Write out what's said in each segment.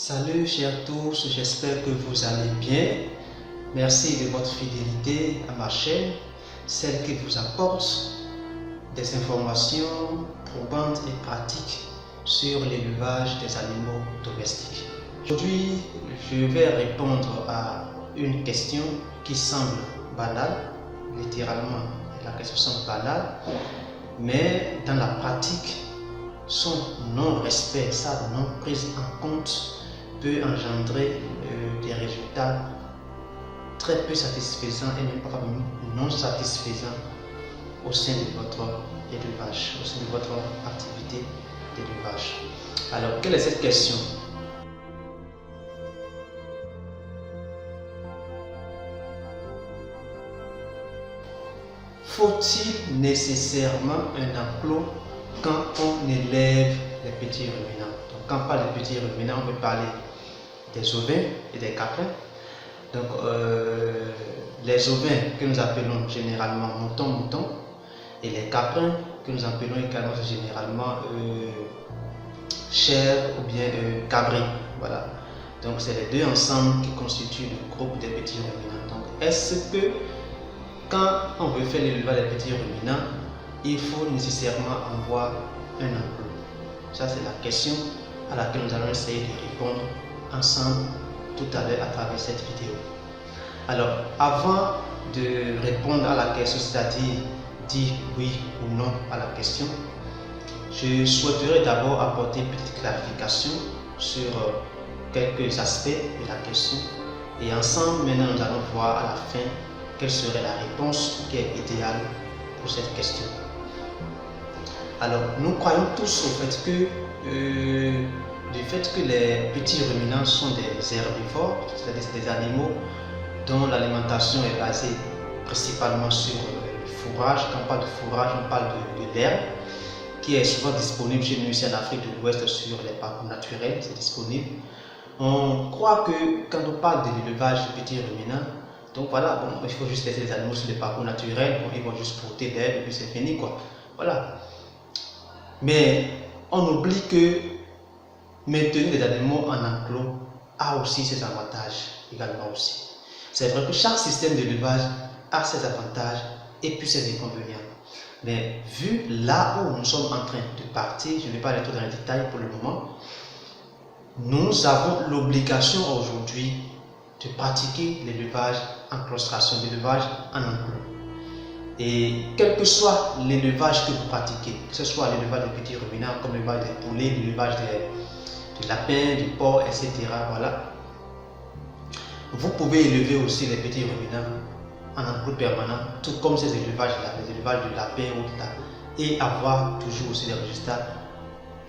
Salut chers tous, j'espère que vous allez bien. Merci de votre fidélité à ma chaîne, celle qui vous apporte des informations probantes et pratiques sur l'élevage des animaux domestiques. Aujourd'hui, je vais répondre à une question qui semble banale, littéralement la question semble banale, mais dans la pratique, son non-respect, sa non-prise en compte peut engendrer des résultats très peu satisfaisants et même pas non satisfaisants au sein de votre élevage, au sein de votre activité d'élevage. Alors, quelle est cette question? Faut-il nécessairement un enclos quand on élève les petits ruminants? Donc, quand on parle de petits ruminants, on peut parler des ovins et des caprins. Donc, les ovins que nous appelons généralement moutons, et les caprins que nous appelons également généralement chèvres ou bien cabrits. Voilà. Donc, c'est les deux ensemble qui constituent le groupe des petits ruminants. Donc, est-ce que quand on veut faire l'élevage des petits ruminants, il faut nécessairement avoir un enclos? Ça, c'est la question à laquelle nous allons essayer de répondre ensemble tout à l'heure à travers cette vidéo. Alors, avant de répondre à la question, c'est-à-dire dire oui ou non à la question, je souhaiterais d'abord apporter une petite clarification sur quelques aspects de la question. Et ensemble, maintenant, nous allons voir à la fin quelle serait la réponse qui est idéale pour cette question. Alors, nous croyons tous au fait que du fait que les petits ruminants sont des herbivores, c'est-à-dire des animaux dont l'alimentation est basée principalement sur le fourrage. Quand on parle de fourrage, on parle de l'herbe qui est souvent disponible chez nous ici en Afrique de l'Ouest sur les parcours naturels, c'est disponible. On croit que quand on parle de l'élevage de petits ruminants, donc voilà, bon, il faut juste laisser les animaux sur les parcours naturels, bon, ils vont juste porter l'herbe et puis c'est fini quoi. Voilà. Mais on oublie que maintenir les animaux en enclos a aussi ses avantages également aussi. C'est vrai que chaque système d'élevage a ses avantages et puis ses inconvénients. Mais vu là où nous sommes en train de partir, je ne vais pas aller trop dans les détails pour le moment, nous avons l'obligation aujourd'hui de pratiquer l'élevage en claustration, l'élevage en enclos. Et quel que soit l'élevage que vous pratiquez, que ce soit l'élevage des petits ruminants comme l'élevage des poulets, l'élevage des lapins, du porc, etc. Voilà. Vous pouvez élever aussi les petits ruminants en enclos permanent, tout comme ces élevages-là, les élevages de lapins ou de là, et avoir toujours aussi des résultats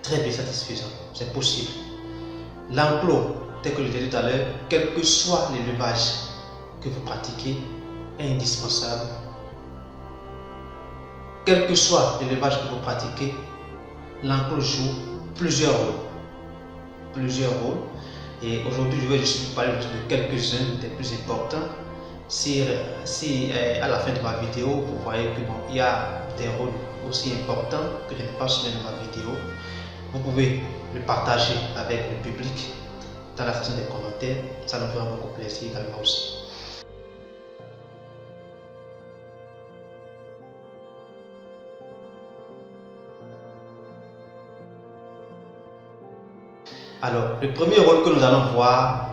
très bien satisfaisants. C'est possible. L'enclos, tel que je l'ai dit tout à l'heure, quel que soit l'élevage que vous pratiquez, est indispensable. Quel que soit l'élevage que vous pratiquez, l'enclos joue plusieurs rôles. Et aujourd'hui, je vais juste vous parler de quelques-uns des plus importants. Si à la fin de ma vidéo, vous voyez que bon, il y a des rôles aussi importants que je n'ai pas souligné dans ma vidéo, vous pouvez le partager avec le public dans la section des commentaires. Ça nous fera beaucoup plaisir également aussi. Alors, le premier rôle que nous allons voir,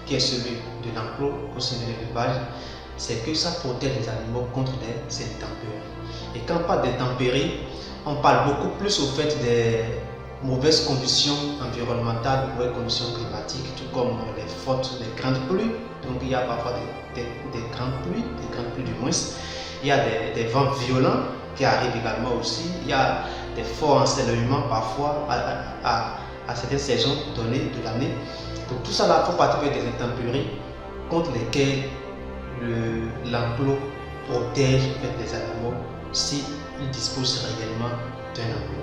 qui est celui de l'enclos au sein de l'élevage, c'est que ça protège les animaux contre les intempéries. Et quand on parle d'intempéries, on parle beaucoup plus au fait des mauvaises conditions environnementales, des mauvaises conditions climatiques, tout comme les fautes, les grandes pluies. Donc il y a parfois des grandes pluies du moins. Il y a des vents violents qui arrivent également aussi. Il y a des forts ensoleillements parfois à certaines saisons données de l'année. Donc tout ça là faut partir avec des intempéries contre lesquelles l'enclos protège les animaux s'ils disposent réellement d'un enclos.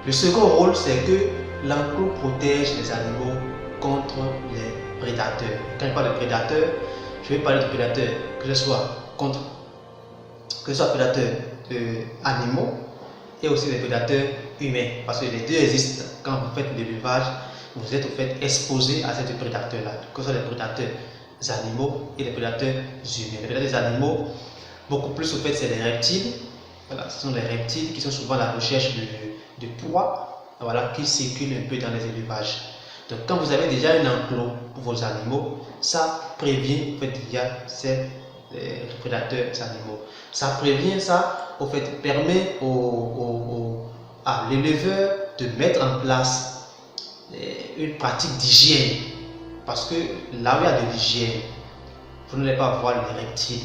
Le second rôle, c'est que l'enclos protège les animaux contre les prédateurs. Quand je parle de prédateurs, je vais parler de prédateurs, que ce soit contre que ce soit prédateurs animaux et aussi les prédateurs humains. Parce que les deux existent. Quand vous faites de l'élevage, vous êtes au fait exposé à ces deux prédateurs-là, que ce soit les prédateurs animaux et les prédateurs humains. Les prédateurs animaux, beaucoup plus au fait, c'est les reptiles. Voilà, ce sont les reptiles qui sont souvent à la recherche de proies, voilà, qui circulent un peu dans les élevages. Donc quand vous avez déjà un enclos pour vos animaux, ça prévient en fait, il y a ces prédateurs animaux. Ça prévient, ça au fait, permet à l'éleveur de mettre en place une pratique d'hygiène. Parce que là où il y a de l'hygiène, vous n'allez pas voir les reptiles,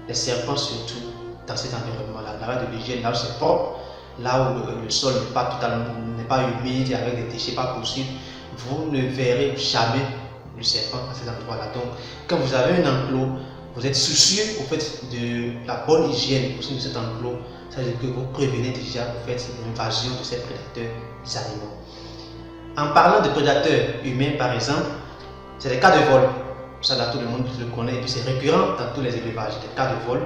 les serpents surtout, dans cet environnement-là. Là où il y a de l'hygiène, là où c'est propre, là où le sol n'est pas humide avec des déchets pas possibles, vous ne verrez jamais le serpent à cet endroit-là. Donc, quand vous avez un enclos, vous êtes soucieux au fait de la bonne hygiène aussi de cet enclos. Ça veut dire que vous prévenez déjà au fait l'invasion de ces prédateurs animaux. En parlant de prédateurs humains, par exemple, c'est les cas de vol. Ça, là, tout le monde le connaît et puis c'est récurrent dans tous les élevages, les cas de vol.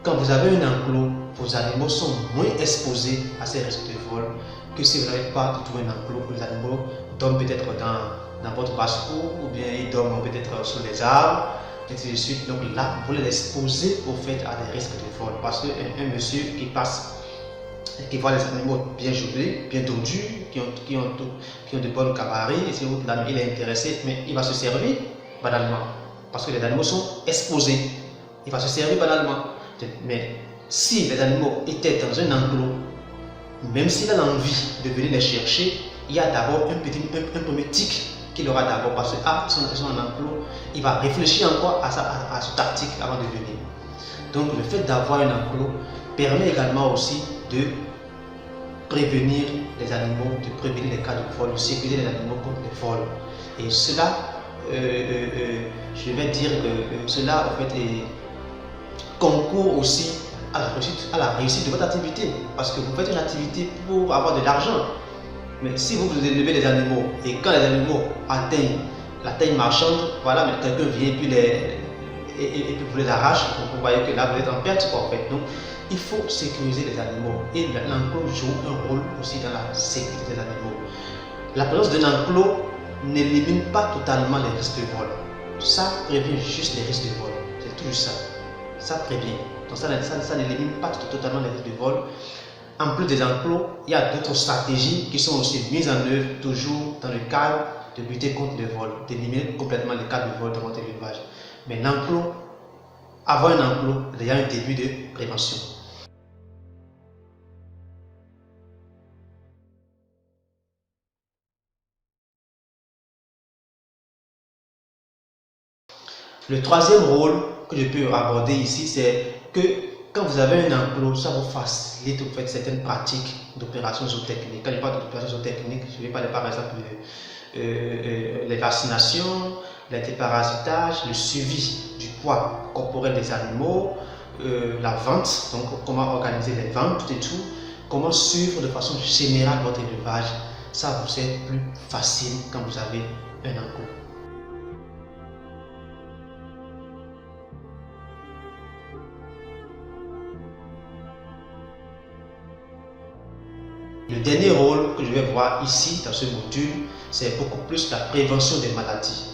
Quand vous avez un enclos, vos animaux sont moins exposés à ces risques de vol que si vous n'avez pas du tout un enclos. Les animaux dorment peut-être dans votre basse-cour ou bien ils dorment peut-être sur les arbres, et ainsi de suite. Donc là, vous les exposez au fait à des risques de vol parce qu'un monsieur qui passe et qui voit les animaux bien jolis, bien tondus, qui ont de bonnes cabaries, et si il est intéressé, mais il va se servir banalement parce que les animaux sont exposés. Il va se servir banalement. Mais si les animaux étaient dans un enclos, même s'il a l'envie de venir les chercher, il y a d'abord un premier tic qu'il aura d'abord parce que ils sont en enclos, il va réfléchir encore à sa tactique avant de venir. Donc le fait d'avoir un enclos permet également aussi de prévenir les animaux, de prévenir les cas de vol, de sécuriser les animaux contre les vols. Et cela, je vais dire que cela en fait concourt aussi à la réussite de votre activité. Parce que vous faites une activité pour avoir de l'argent. Mais si vous élevez les animaux et quand les animaux atteignent la taille marchande, voilà, mais quelqu'un vient et puis vous les arrache, vous voyez que là vous êtes en perte en fait. Donc il faut sécuriser les animaux et l'enclos joue un rôle aussi dans la sécurité des animaux. La présence d'un enclos n'élimine pas totalement les risques de vol. Ça prévient juste les risques de vol. C'est tout ça. Ça prévient. Donc ça n'élimine pas totalement les risques de vol. En plus des enclos, il y a d'autres stratégies qui sont aussi mises en œuvre toujours dans le cadre de lutter contre le vol, d'éliminer complètement les cas de vol dans votre élevage. Mais l'enclos, avoir un enclos, il y a un début de prévention. Le troisième rôle que je peux aborder ici, c'est que quand vous avez un enclos, ça vous facilite en fait certaines pratiques d'opérations zootechniques. Quand je parle d'opérations zootechniques, je vais parler par exemple les vaccinations, les déparasitages, le suivi du poids corporel des animaux, la vente, donc comment organiser les ventes et tout, comment suivre de façon générale votre élevage. Ça vous est plus facile quand vous avez un enclos. Le dernier rôle que je vais voir ici dans ce module, c'est beaucoup plus la prévention des maladies.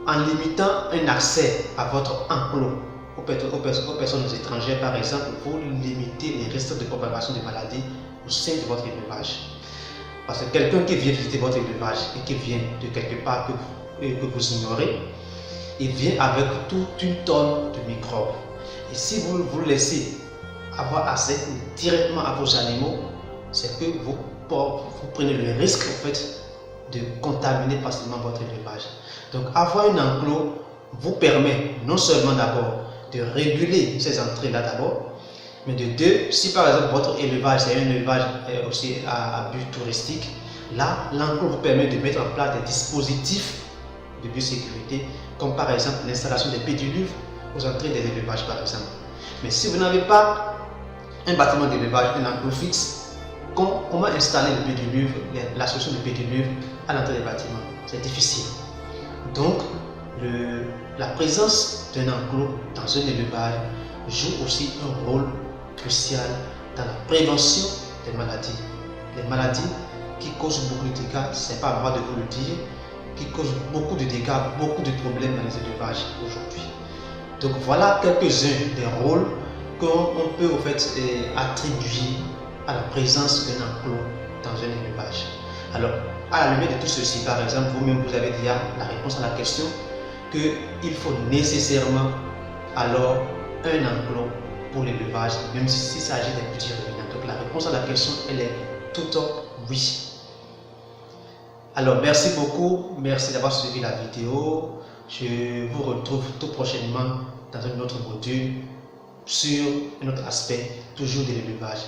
En limitant un accès à votre enclos aux personnes étrangères, par exemple, vous limitez les risques de propagation de maladies au sein de votre élevage. Parce que quelqu'un qui vient visiter votre élevage et qui vient de quelque part que vous ignorez, il vient avec toute une tonne de microbes. Et si vous le laissez avoir accès directement à vos animaux, c'est que vous prenez le risque en fait, de contaminer facilement votre élevage. Donc avoir un enclos vous permet non seulement d'abord de réguler ces entrées-là d'abord, mais de deux, si par exemple votre élevage c'est un élevage aussi à but touristique, là l'enclos vous permet de mettre en place des dispositifs de biosécurité, comme par exemple l'installation des pédiluves aux entrées des élevages par exemple. Mais si vous n'avez pas un bâtiment d'élevage, un enclos fixe, comment installer le pédiluve, la solution de pédiluve à l'entrée des bâtiments? C'est difficile. Donc, la présence d'un enclos dans un élevage joue aussi un rôle crucial dans la prévention des maladies. Les maladies qui causent beaucoup de dégâts, ce n'est pas à moi de vous le dire, qui causent beaucoup de dégâts, beaucoup de problèmes dans les élevages aujourd'hui. Donc voilà quelques-uns des rôles qu'on peut en fait attribuer à la présence d'un enclos dans un élevage. Alors, à la lumière de tout ceci, par exemple, vous-même vous avez déjà la réponse à la question qu'il faut nécessairement alors un enclos pour l'élevage, même s'il s'agit des petits ruminants. Donc la réponse à la question, elle est tout oui. Alors merci beaucoup, merci d'avoir suivi la vidéo. Je vous retrouve tout prochainement dans un autre module sur un autre aspect, toujours de l'élevage.